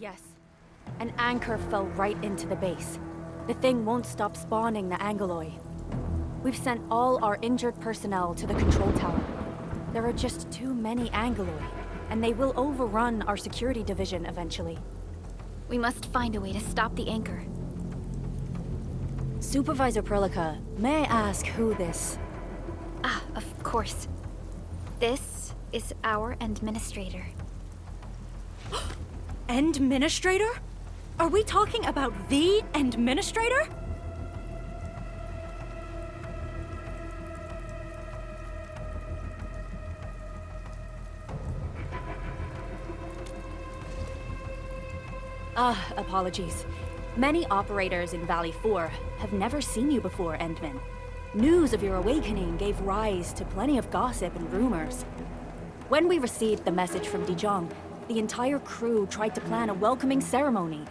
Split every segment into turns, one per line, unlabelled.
Yes. An anchor fell right into the base. The thing won't stop spawning the Angoloi. We've sent all our injured personnel to the control tower. There are just too many Angoloi, and they will overrun our security division eventually.
We must find a way to stop the anchor.
Supervisor Perlica, may I ask who this...
Ah, of course. This is our administrator.
Administrator? Are we talking about the administrator? Apologies. Many operators in Valley 4 have never seen you before, Endman. News of your awakening gave rise to plenty of gossip and rumors. When we received the message from Dijon, the entire crew tried to plan a welcoming ceremony,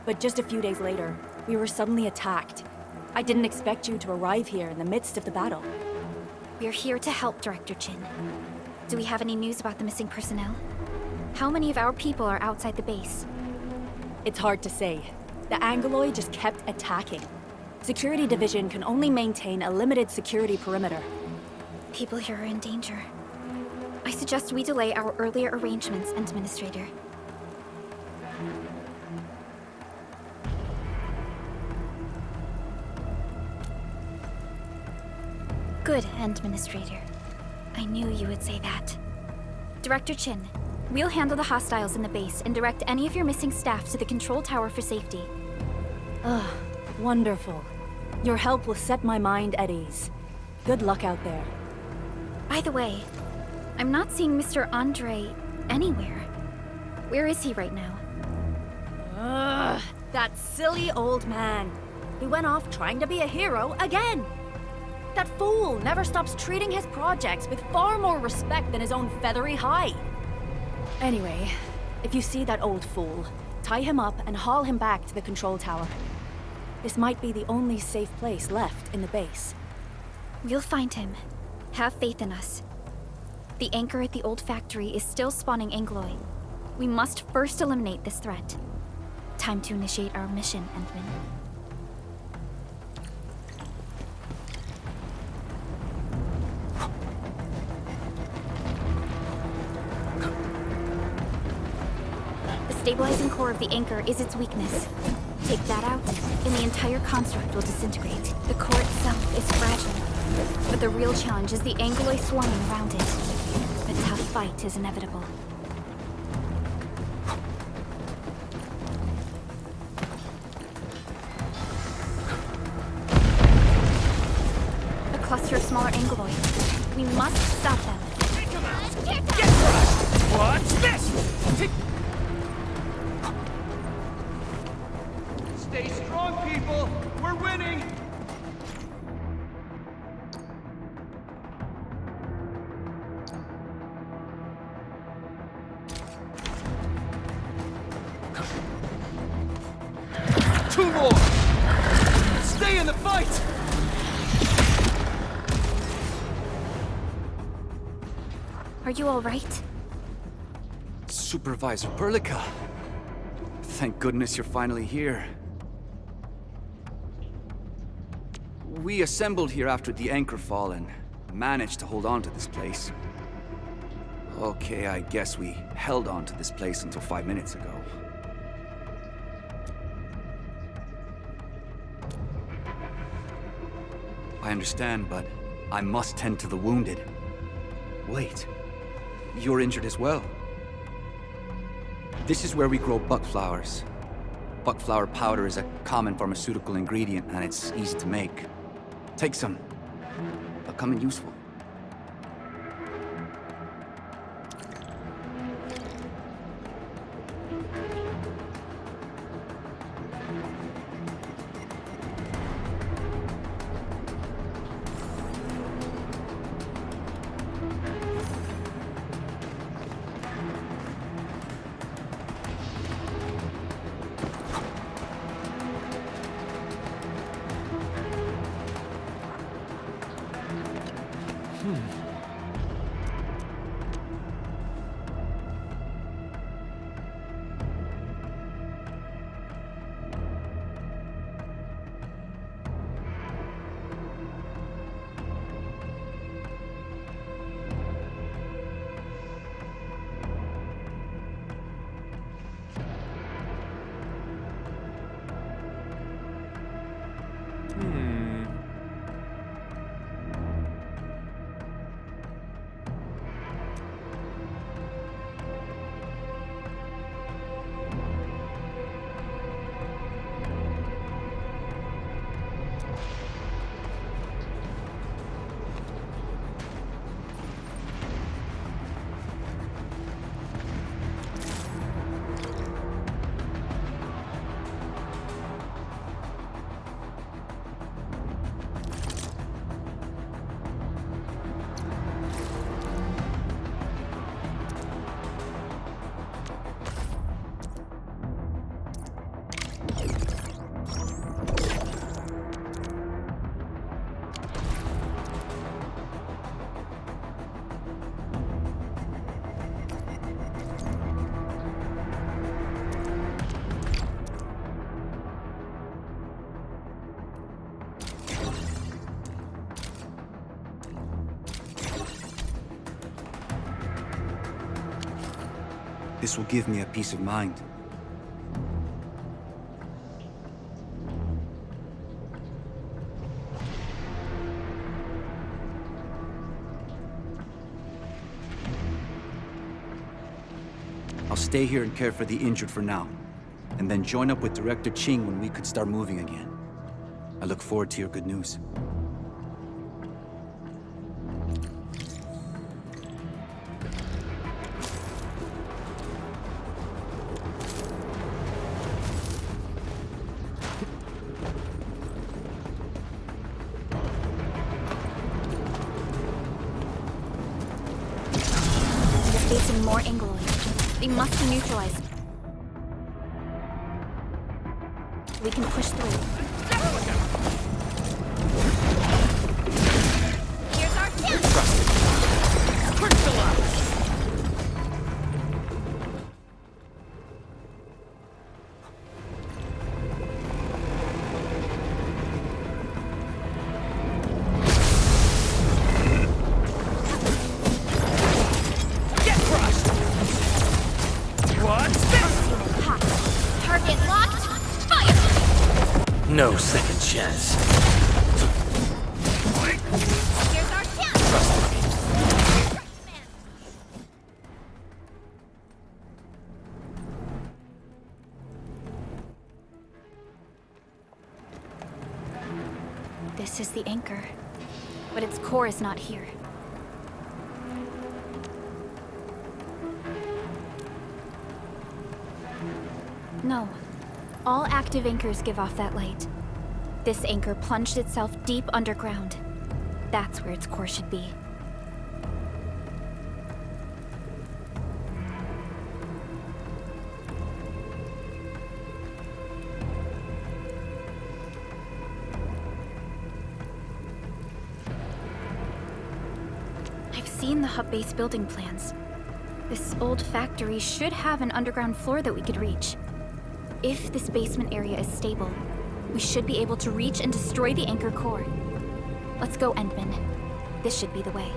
but just a few days later, we were suddenly attacked. I didn't expect you to arrive here in the midst of the battle.
We're here to help, Director Chin. Do we have any news about the missing personnel? How many of our people are outside the base?
It's hard to say. The Angoloi just kept attacking. Security Division can only maintain a limited security perimeter.
People here are in danger. I suggest we delay our earlier arrangements, Administrator. Good, Administrator. I knew you would say that. Director Chin, we'll handle the hostiles in the base and direct any of your missing staff to the control tower for safety.
Ugh, wonderful. Your help will set my mind at ease. Good luck out there.
By the way, I'm not seeing Mr. Andre anywhere. Where is he right now?
Ugh, that silly old man. He went off trying to be a hero again. That fool never stops treating his projects with far more respect than his own feathery hide. Anyway, if you see that old fool, tie him up and haul him back to the control tower. This might be the only safe place left in the base.
We'll find him. Have faith in us. The anchor at the old factory is still spawning Angoloi. We must first eliminate this threat. Time to initiate our mission, Endman. The stabilizing core of the anchor is its weakness. Take that out, and the entire construct will disintegrate. The core itself is fragile, but the real challenge is the Angoloi swarming around it. A tough fight is inevitable. A cluster of smaller Angoloi. We must stop them.
Get crushed! Watch this! Stay strong, people! We're winning! Two more! Stay in the fight!
Are you all right?
Supervisor Perlica. Thank goodness you're finally here. We assembled here after the anchor fall and managed to hold on to this place. Okay, I guess we held on to this place until 5 minutes ago. I understand, but I must tend to the wounded. Wait, you're injured as well. This is where we grow buckflowers. Buckflower powder is a common pharmaceutical ingredient and it's easy to make. Take some. They'll come in useful. This will give me a peace of mind. I'll stay here and care for the injured for now, and then join up with Director Ching when we could start moving again. I look forward to your good news.
They're facing more Angloids. They must be neutralized. We can push through. Here's our chance!
Get crushed! What's this?
Ha! Target locked! Fire!
No second chance.
Here's our chance! This is the anchor, but its core is not here. No. All active anchors give off that light. This anchor plunged itself deep underground. That's where its core should be. I've seen the hub base building plans. This old factory should have an underground floor that we could reach. If this basement area is stable, we should be able to reach and destroy the anchor core. Let's go, Endman. This should be the way.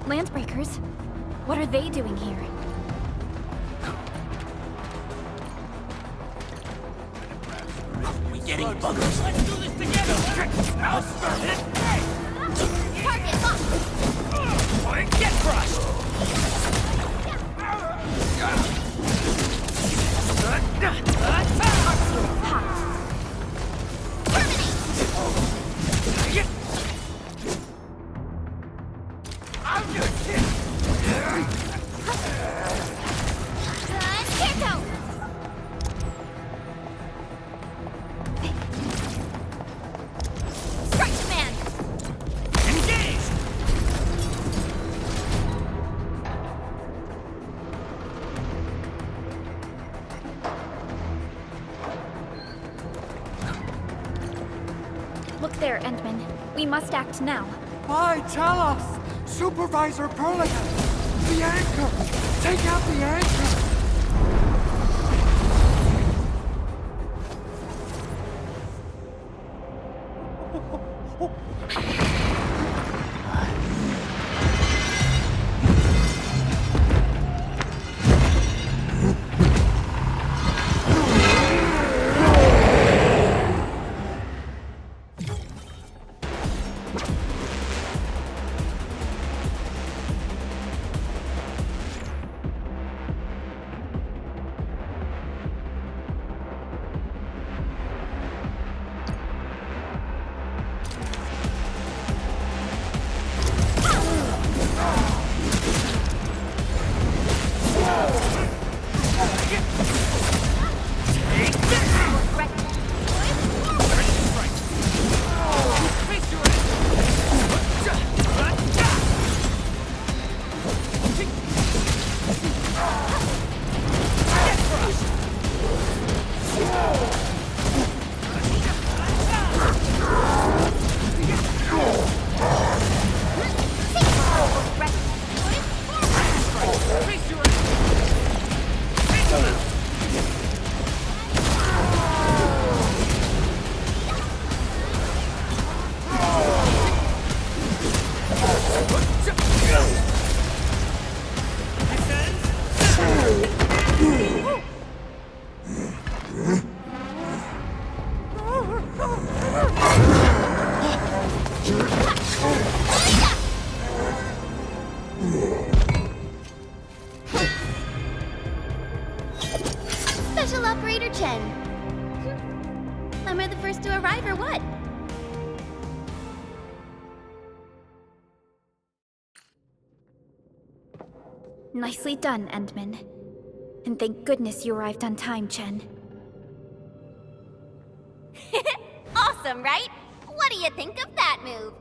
Landbreakers? What are they doing here?
We getting buggers. Let's do this together. I'll start it.
Target locked!
Get crushed.
Ha!
I'm your kid.
Scarecrow! Strike command!
Engage.
Look there, Endman. We must act now.
Why, tell us! Supervisor Perligan! The anchor! Take out the anchor!
Nicely done, Endman. And thank goodness you arrived on time, Chen.
Awesome, right? What do you think of that move?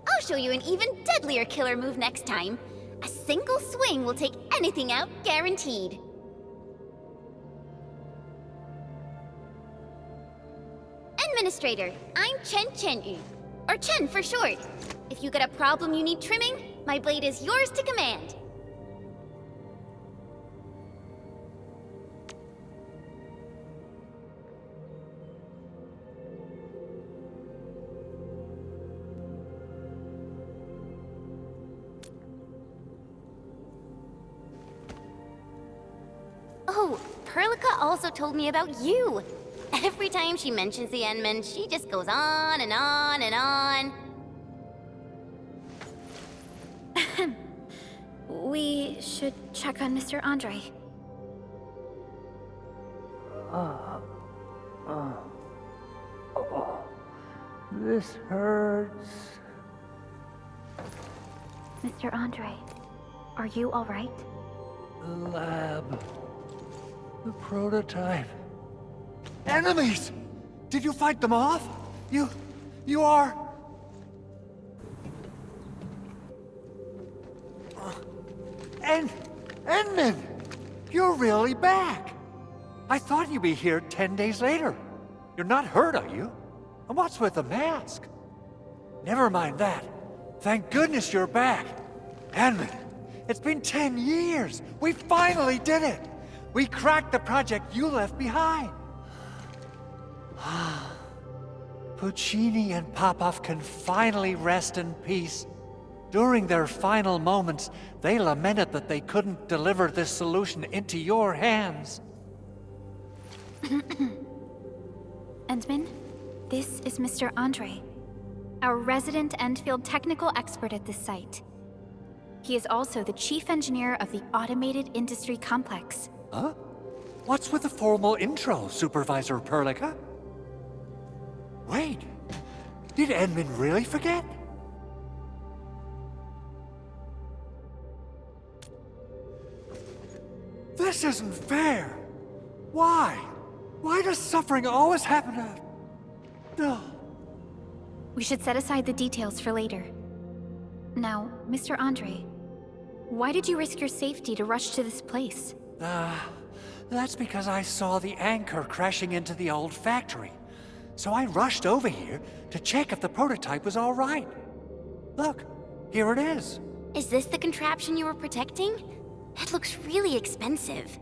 I'll show you an even deadlier killer move next time. A single swing will take anything out, guaranteed. Administrator, I'm Chen Chen-yu, or Chen for short. If you got a problem you need trimming, my blade is yours to command. Oh, Perlica also told me about you. Every time she mentions the Endman, she just goes on and on and on.
We should check on Mr. Andre.
This hurts.
Mr. Andre, are you all right?
The lab. The prototype. Enemies! Did you fight them off? You are... Endman! You're really back! I thought you'd be here 10 days later. You're not hurt, are you? And what's with the mask? Never mind that. Thank goodness you're back. Endman, it's been 10 years. We finally did it. We cracked the project you left behind. Puccini and Popov can finally rest in peace. During their final moments, they lamented that they couldn't deliver this solution into your hands.
Endman, this is Mr. Andre, our resident Endfield technical expert at this site. He is also the chief engineer of the Automated Industry Complex.
Huh? What's with the formal intro, Supervisor Perlica? Wait, did Endman really forget? This isn't fair. Why? Why does suffering always happen to... No.
We should set aside the details for later. Now, Mr. Andre, why did you risk your safety to rush to this place?
That's because I saw the anchor crashing into the old factory. So I rushed over here to check if the prototype was all right. Look, here it is.
Is this the contraption you were protecting? It looks really expensive.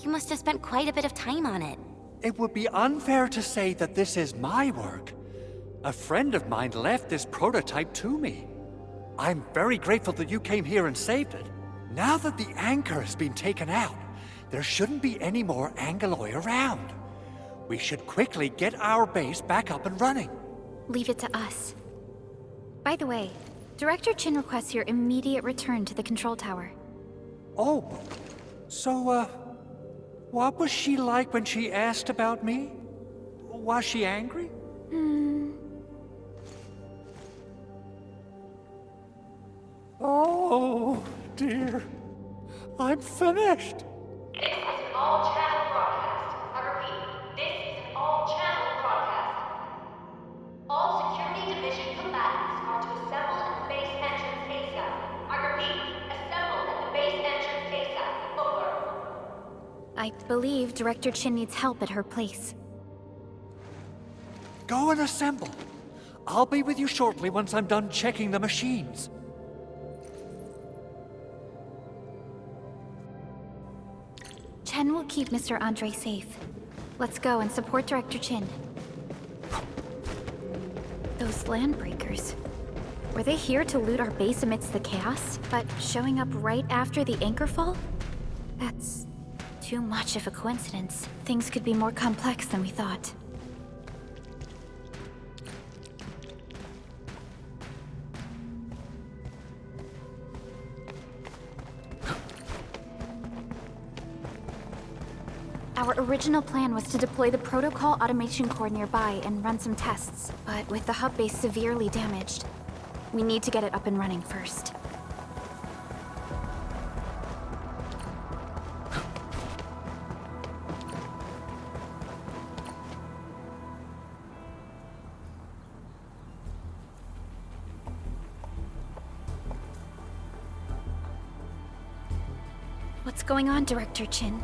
You must have spent quite a bit of time on it.
It would be unfair to say that this is my work. A friend of mine left this prototype to me. I'm very grateful that you came here and saved it. Now that the anchor has been taken out, there shouldn't be any more Angaloi around. We should quickly get our base back up and running.
Leave it to us. By the way, Director Chin requests your immediate return to the control tower.
Oh, so, what was she like when she asked about me? Was she angry? Oh, dear. I'm finished.
This is an all-channel broadcast. I repeat, this is an all-channel broadcast. All Security Division combatants are to assemble at the base entrance ASAP. I repeat, assemble at the base entrance ASAP. Over.
I believe Director Chin needs help at her place.
Go and assemble. I'll be with you shortly once I'm done checking the machines.
Chen will keep Mr. Andre safe. Let's go and support Director Chin. Those landbreakers. Were they here to loot our base amidst the chaos, but showing up right after the anchor fall? That's Too much of a coincidence. Things could be more complex than we thought. Our original plan was to deploy the protocol automation core nearby and run some tests, but with the hub base severely damaged, we need to get it up and running first. What's going on, Director Chin?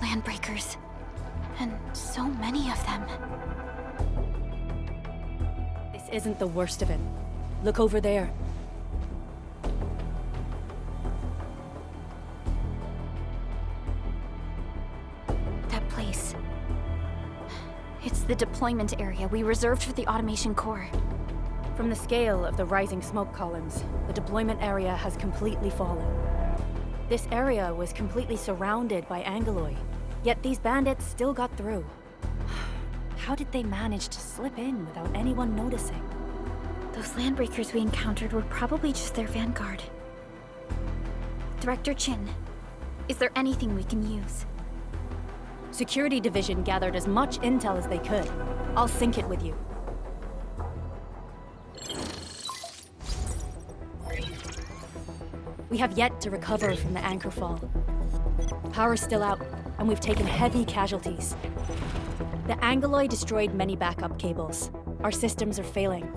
Landbreakers. And so many of them.
This isn't the worst of it. Look over there.
That place. It's the deployment area we reserved for the automation core.
From the scale of the rising smoke columns, the deployment area has completely fallen. This area was completely surrounded by Angeloi, yet these bandits still got through. How did they manage to slip in without anyone noticing?
Those landbreakers we encountered were probably just their vanguard. Director Chin, is there anything we can use?
Security Division gathered as much intel as they could. I'll sync it with you. We have yet to recover from the anchor fall. Power's still out, and we've taken heavy casualties. The Angeloi destroyed many backup cables. Our systems are failing.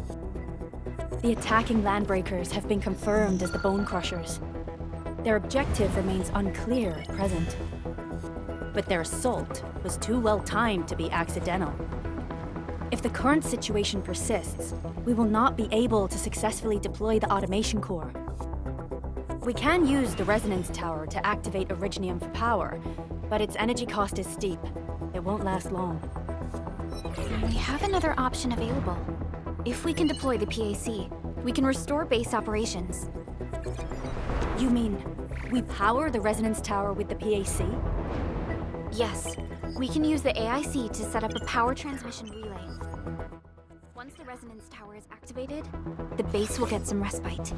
The attacking landbreakers have been confirmed as the Bone Crushers. Their objective remains unclear at present. But their assault was too well timed to be accidental. If the current situation persists, we will not be able to successfully deploy the automation core. We can use the resonance tower to activate Originium for power, but its energy cost is steep. It won't last long.
We have another option available. If we can deploy the PAC, we can restore base operations.
You mean, we power the resonance tower with the PAC?
Yes, we can use the AIC to set up a power transmission relay. Once the resonance tower is activated, the base will get some respite.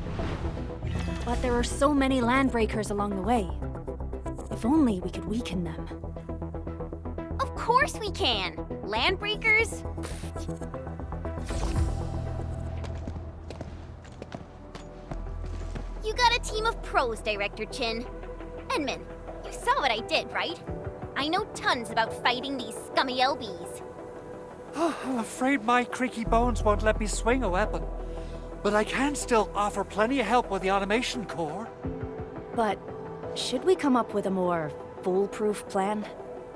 But there are so many landbreakers along the way. If only we could weaken them.
Of course we can! Landbreakers? You got a team of pros, Director Chin. Enman, you saw what I did, right? I know tons about fighting these scummy LBs.
I'm afraid my creaky bones won't let me swing a weapon. But I can still offer plenty of help with the automation core.
But should we come up with a more foolproof plan?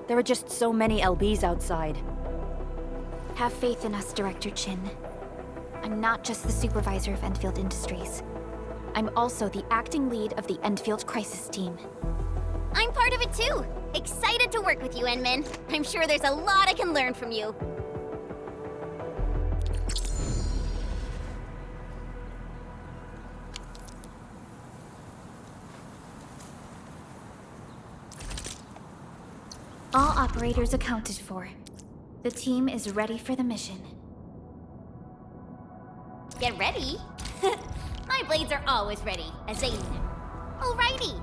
There are just so many LBs outside.
Have faith in us, Director Chin. I'm not just the supervisor of Endfield Industries. I'm also the acting lead of the Endfield Crisis Team.
I'm part of it too! Excited to work with you, Enman. I'm sure there's a lot I can learn from you.
All operators accounted for. The team is ready for the mission.
Get ready? My blades are always ready, as they need them. Alrighty,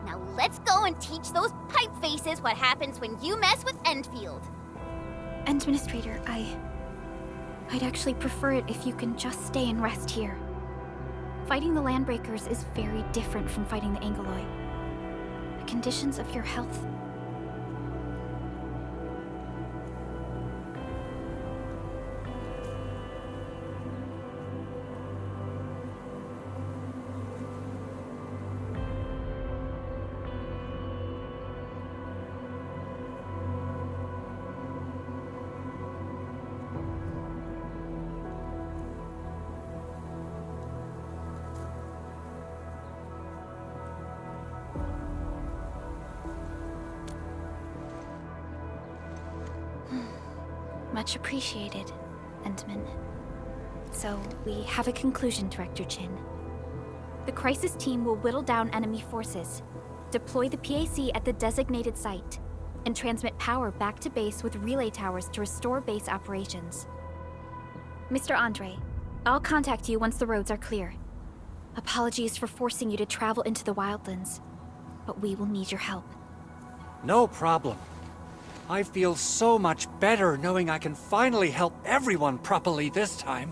now let's go and teach those pipe faces what happens when you mess with Endfield.
Administrator, I'd actually prefer it if you can just stay and rest here. Fighting the Landbreakers is very different from fighting the Angeloi. The conditions of your health... Much appreciated, Endman. So, we have a conclusion, Director Chin. The crisis team will whittle down enemy forces, deploy the PAC at the designated site, and transmit power back to base with relay towers to restore base operations. Mr. Andre, I'll contact you once the roads are clear. Apologies for forcing you to travel into the wildlands, but we will need your help.
No problem. I feel so much better knowing I can finally help everyone properly this time.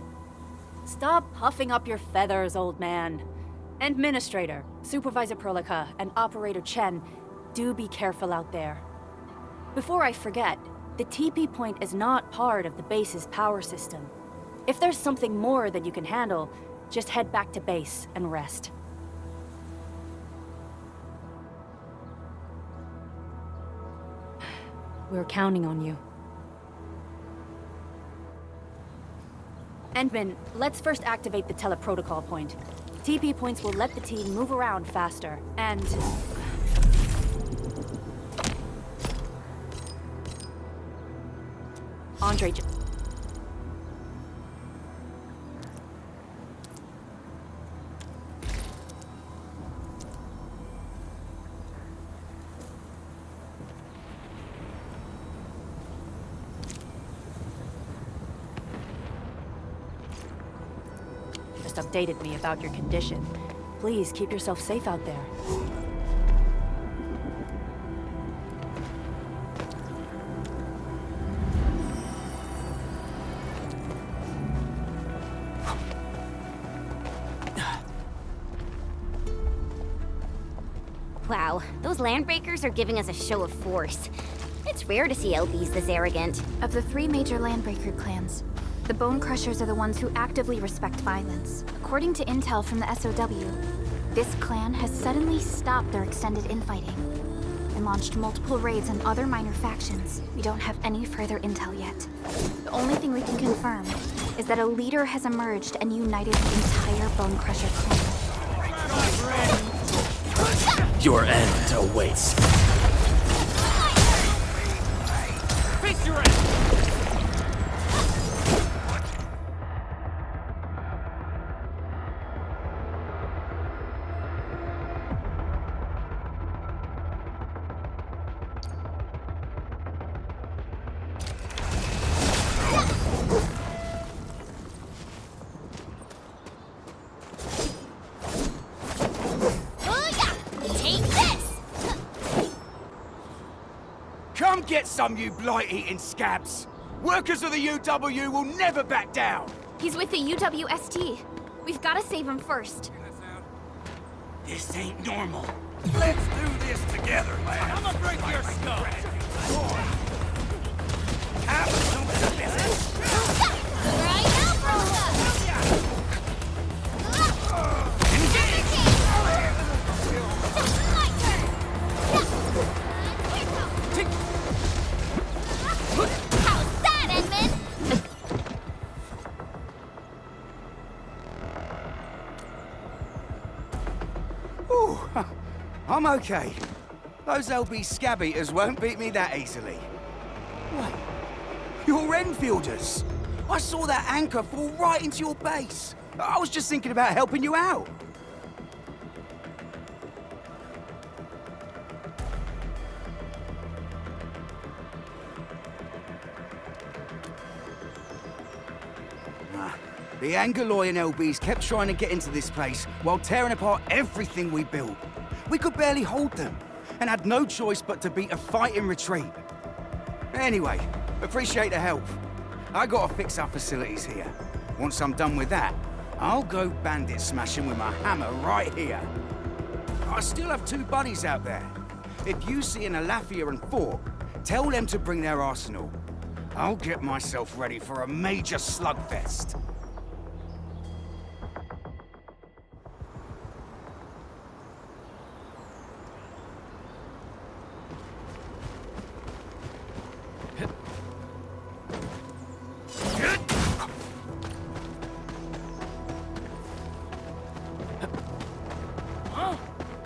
Stop puffing up your feathers, old man. Administrator, Supervisor Perlica, and Operator Chen, do be careful out there. Before I forget, the TP point is not part of the base's power system. If there's something more than you can handle, just head back to base and rest. We're counting on you. Endman, let's first activate the teleprotocol point. TP points will let the team move around faster, and... Andre... just updated me about your condition. Please keep yourself safe out there.
Wow, those landbreakers are giving us a show of force. It's rare to see LBs this arrogant.
Of the 3 major landbreaker clans, the Bone Crushers are the ones who actively respect violence. According to intel from the SOW, this clan has suddenly stopped their extended infighting and launched multiple raids on other minor factions. We don't have any further intel yet. The only thing we can confirm is that a leader has emerged and united the entire Bone Crusher clan.
Your end awaits. Face your end!
Come get some, you blight-eating scabs! Workers of the UW will never back down!
He's with the UWST. We've got to save him first.
This ain't normal.
Let's do this together, lad. I'm gonna break your skull.
Have some business.
Right now, Brosa! My turn! How's that, Edmund?
Ooh, I'm okay. Those LB scab eaters won't beat me that easily. Wait, you're Enfielders! I saw that anchor fall right into your base. I was just thinking about helping you out. The Angaloy and LBs kept trying to get into this place while tearing apart everything we built. We could barely hold them, and had no choice but to beat a fight in retreat. Anyway, appreciate the help. I gotta fix our facilities here. Once I'm done with that, I'll go bandit smashing with my hammer right here. I still have 2 buddies out there. If you see an Alafia and Fort, tell them to bring their arsenal. I'll get myself ready for a major slugfest.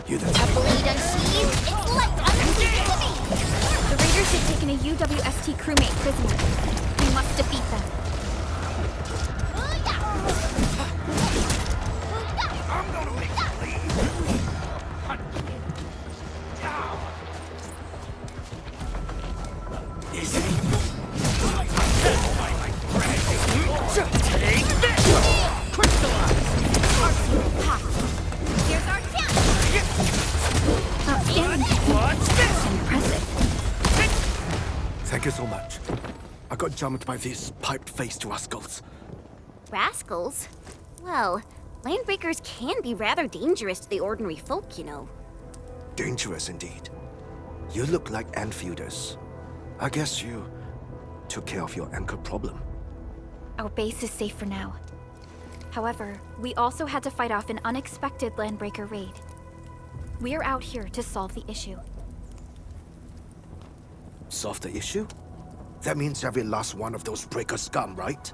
A blade unsheathed, it's like unsheathed to me!
The Raiders have taken a UWST crewmate prisoner. We must defeat them.
you so much. I got jumped by these pipe-faced rascals.
Rascals? Well, landbreakers can be rather dangerous to the ordinary folk, you know.
Dangerous indeed. You look like Enfielders. I guess you took care of your anchor problem.
Our base is safe for now. However, we also had to fight off an unexpected landbreaker raid. We're out here to solve the issue.
Solve the issue? That means every last one of those breaker scum, right?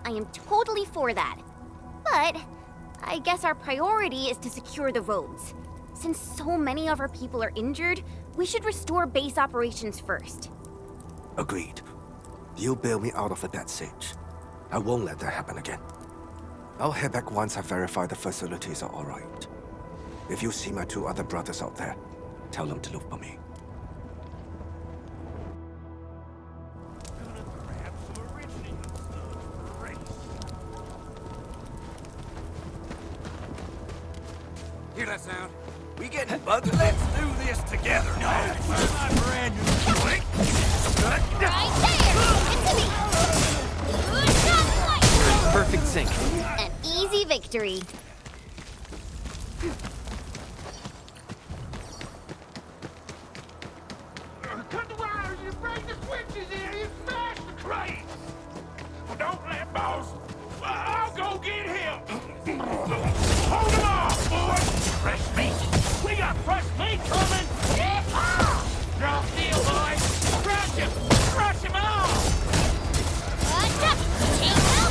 I am totally for that. But I guess our priority is to secure the roads. Since so many of our people are injured, we should restore base operations first.
Agreed. You bail me out of a bad sitch. I won't let that happen again. I'll head back once I verify the facilities are alright. If you see my 2 other brothers out there, tell them to look for me.
Hear that sound? We getting bugged? Let's do this together. No, my brand new joint.
Right there! Into me! Good shot,
We're in perfect sync.
An easy victory.
Cut the wires, you break the switches in, you smash the crates! Well, don't let boss. I'll go get him! Hold him off, boys! Fresh meat! We got fresh meat coming! Yeah! Draw steel, boys! Crush him! Crush him off!
What's up? Take that!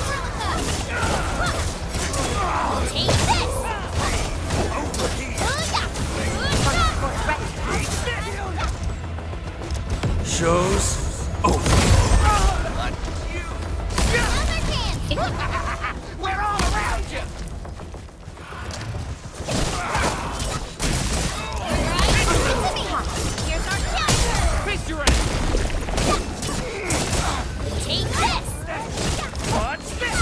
Take this!
Over here.
Show's over.
We're all around you!
Here's our counter!
Face your ass!
Take this!
Watch this!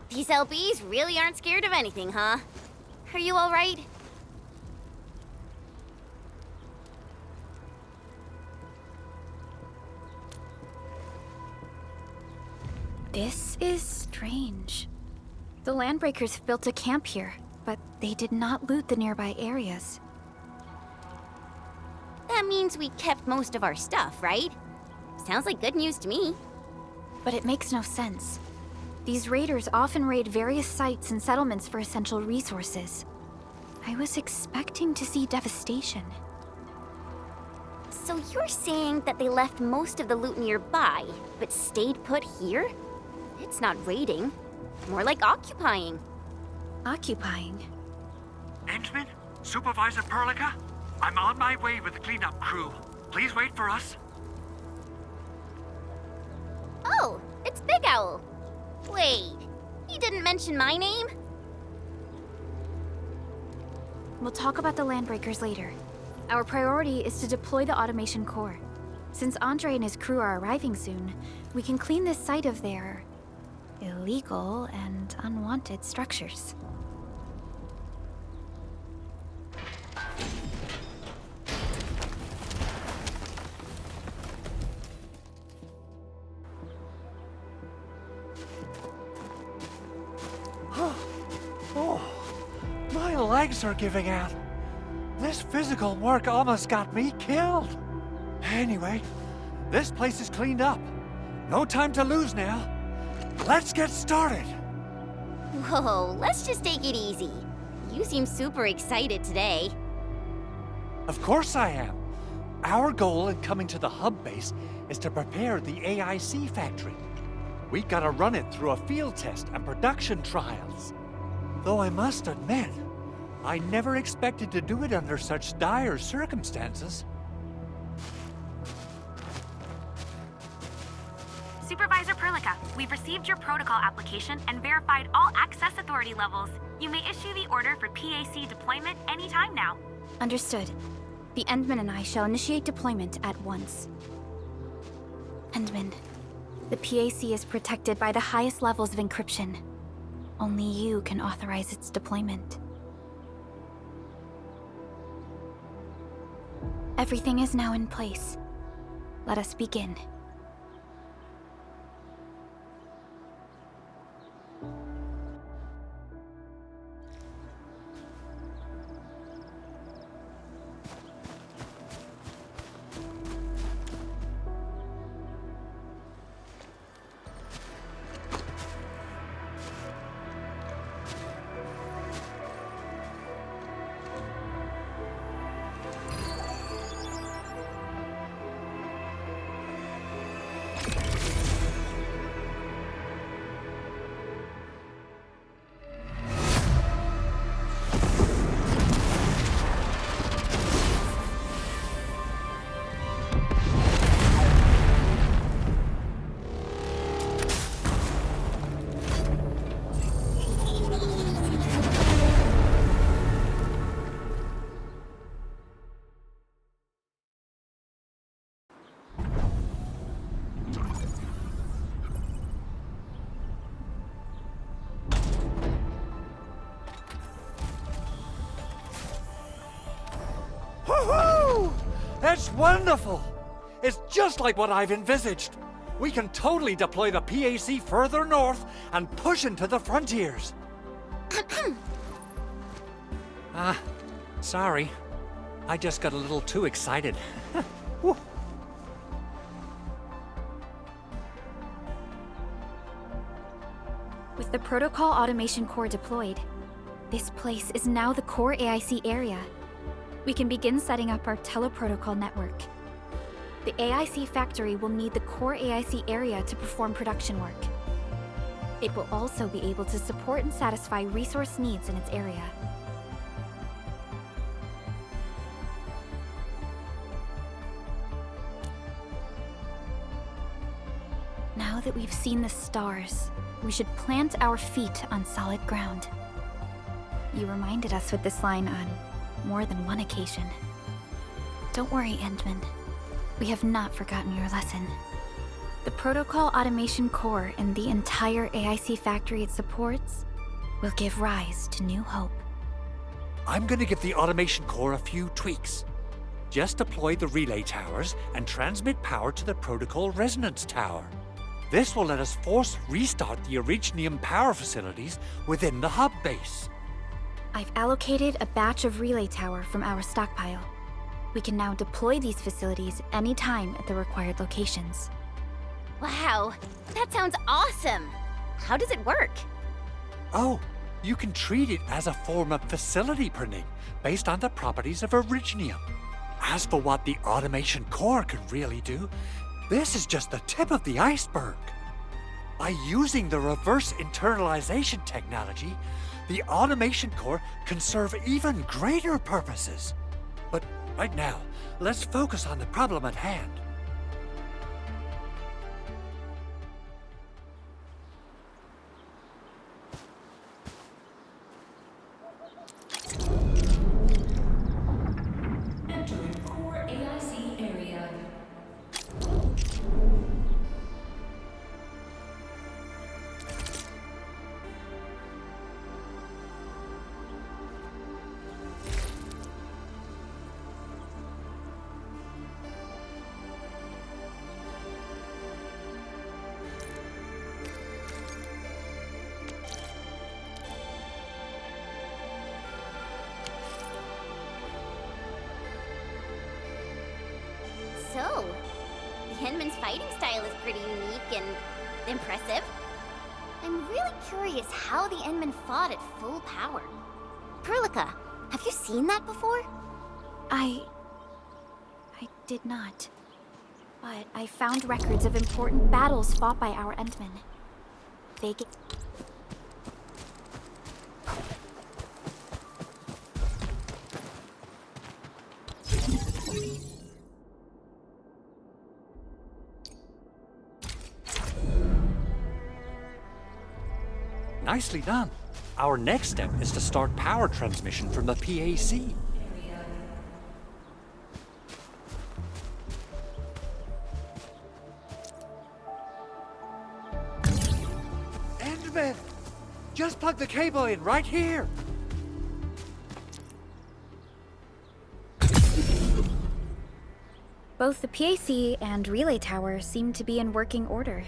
These LBs really aren't scared of anything, huh? Are you all right?
This is strange. The Landbreakers built a camp here, but they did not loot the nearby areas.
That means we kept most of our stuff, right? Sounds like good news to me.
But it makes no sense. These raiders often raid various sites and settlements for essential resources. I was expecting to see devastation.
So you're saying that they left most of the loot nearby, but stayed put here? It's not raiding. More like occupying.
Occupying?
Endman? Supervisor Perlica? I'm on my way with the cleanup crew. Please wait for us.
Oh, it's Big Owl. Wait, he didn't mention my name?
We'll talk about the Landbreakers later. Our priority is to deploy the automation core. Since Andre and his crew are arriving soon, we can clean this site of their illegal and unwanted structures.
Oh, my legs are giving out. This physical work almost got me killed. Anyway, this place is cleaned up. No time to lose now. Let's get started.
Whoa, let's just take it easy. You seem super excited today.
Of course I am. Our goal in coming to the hub base is to prepare the AIC factory. We gotta run it through a field test and production trials. Though I must admit, I never expected to do it under such dire circumstances.
Supervisor Perlica, we've received your protocol application and verified all access authority levels. You may issue the order for PAC deployment anytime now.
Understood. The Endman and I shall initiate deployment at once. Endman, the PAC is protected by the highest levels of encryption. Only you can authorize its deployment. Everything is now in place. Let us begin.
Woohoo! That's wonderful! It's just like what I've envisaged. We can totally deploy the PAC further north and push into the frontiers. Sorry. I just got a little too excited. Whew.
With the Protocol Automation Core deployed, this place is now the core AIC area. We can begin setting up our teleprotocol network. The AIC factory will need the core AIC area to perform production work. It will also be able to support and satisfy resource needs in its area. Now that we've seen the stars, we should plant our feet on solid ground. You reminded us with this line on more than one occasion. Don't worry, Endman. We have not forgotten your lesson. The Protocol Automation Core and the entire AIC factory it supports will give rise to new hope.
I'm gonna give the Automation Core a few tweaks. Just deploy the relay towers and transmit power to the Protocol Resonance Tower. This will let us force restart the Originium power facilities within the hub base.
I've allocated a batch of relay tower from our stockpile. We can now deploy these facilities anytime at the required locations.
Wow, that sounds awesome! How does it work?
Oh, you can treat it as a form of facility printing based on the properties of Originium. As for what the Automation Core can really do, this is just the tip of the iceberg. By using the reverse internalization technology, the Automation Core can serve even greater purposes. But right now, let's focus on the problem at hand.
Entering core AIC area.
So, the Endman's fighting style is pretty unique and impressive. I'm really curious how the Endman fought at full power. Perlica, have you seen that before?
I did not. But I found records of important battles fought by our Endmen. They get...
Nicely done. Our next step is to start power transmission from the PAC. Endman! Just plug the cable in right here!
Both the PAC and relay tower seem to be in working order.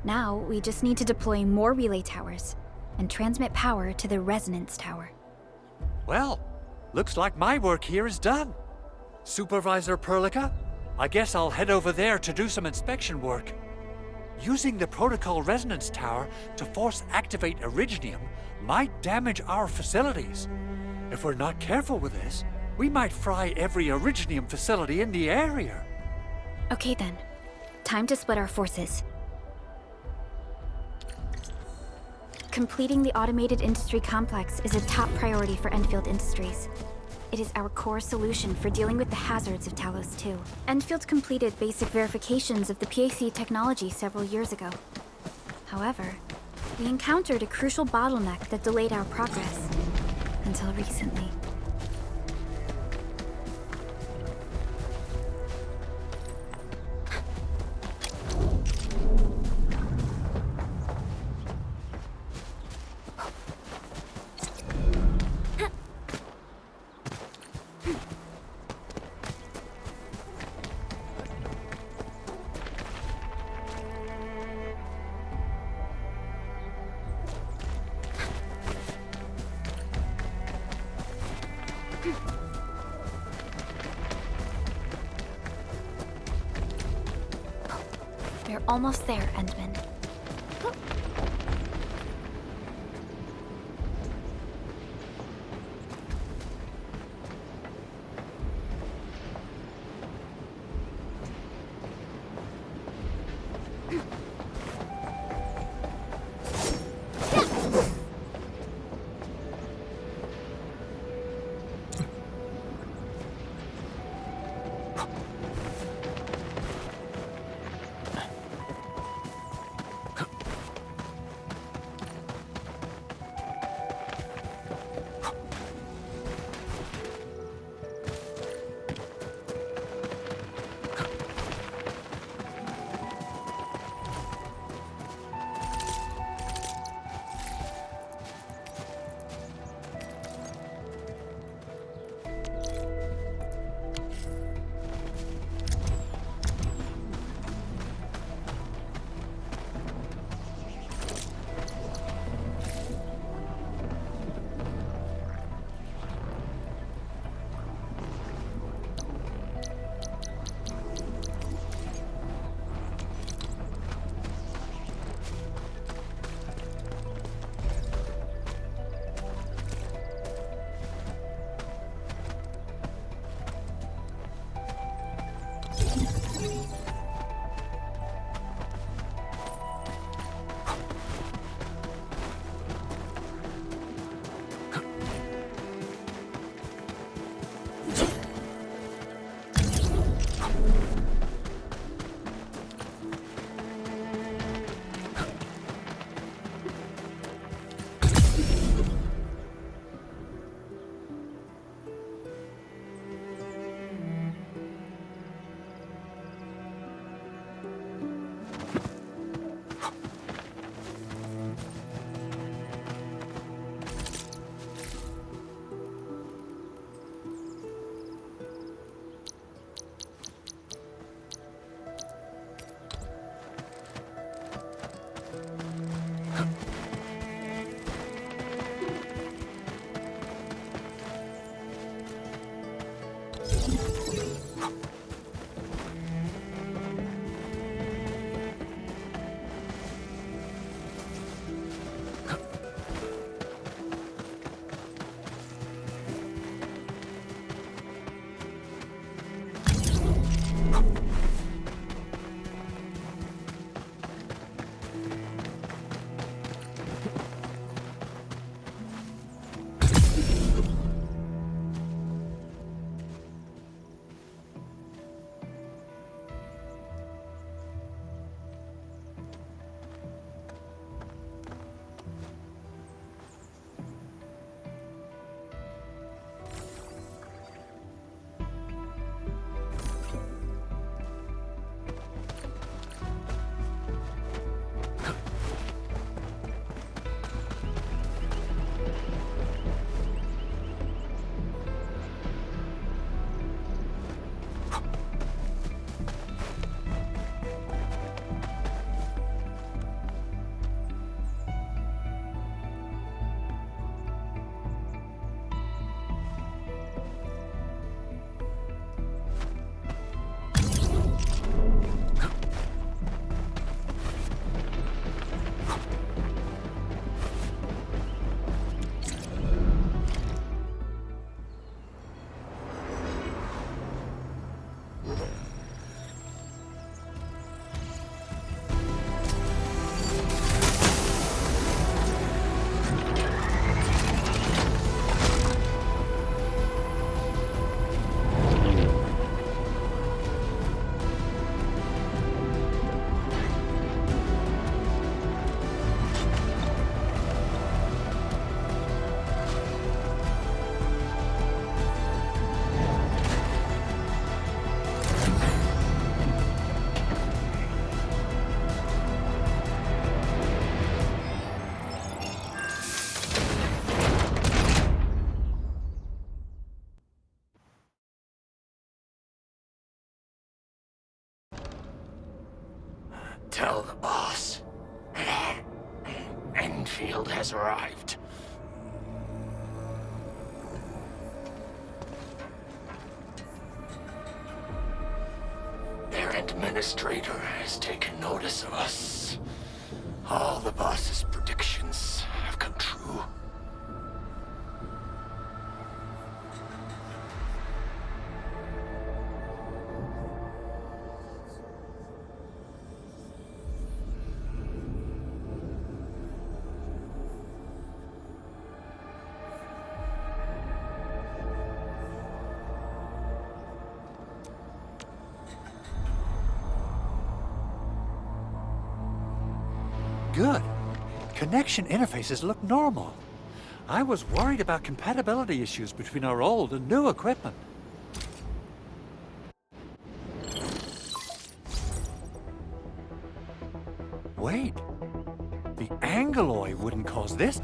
Now, we just need to deploy more relay towers and transmit power to the resonance tower.
Well, looks like my work here is done. Supervisor Perlica, I guess I'll head over there to do some inspection work. Using the protocol resonance tower to force activate Originium might damage our facilities. If we're not careful with this, we might fry every Originium facility in the area.
Okay then, time to split our forces. Completing the automated industry complex is a top priority for Endfield Industries. It is our core solution for dealing with the hazards of Talos 2. Endfield completed basic verifications of the PAC technology several years ago. However, we encountered a crucial bottleneck that delayed our progress until recently. We're almost there, Endman.
Boss, Endfield has arrived. Their administrator has taken notice of us. All the boss's predictions have come true.
Good. Connection interfaces look normal. I was worried about compatibility issues between our old and new equipment. Wait. The Angloy wouldn't cause this.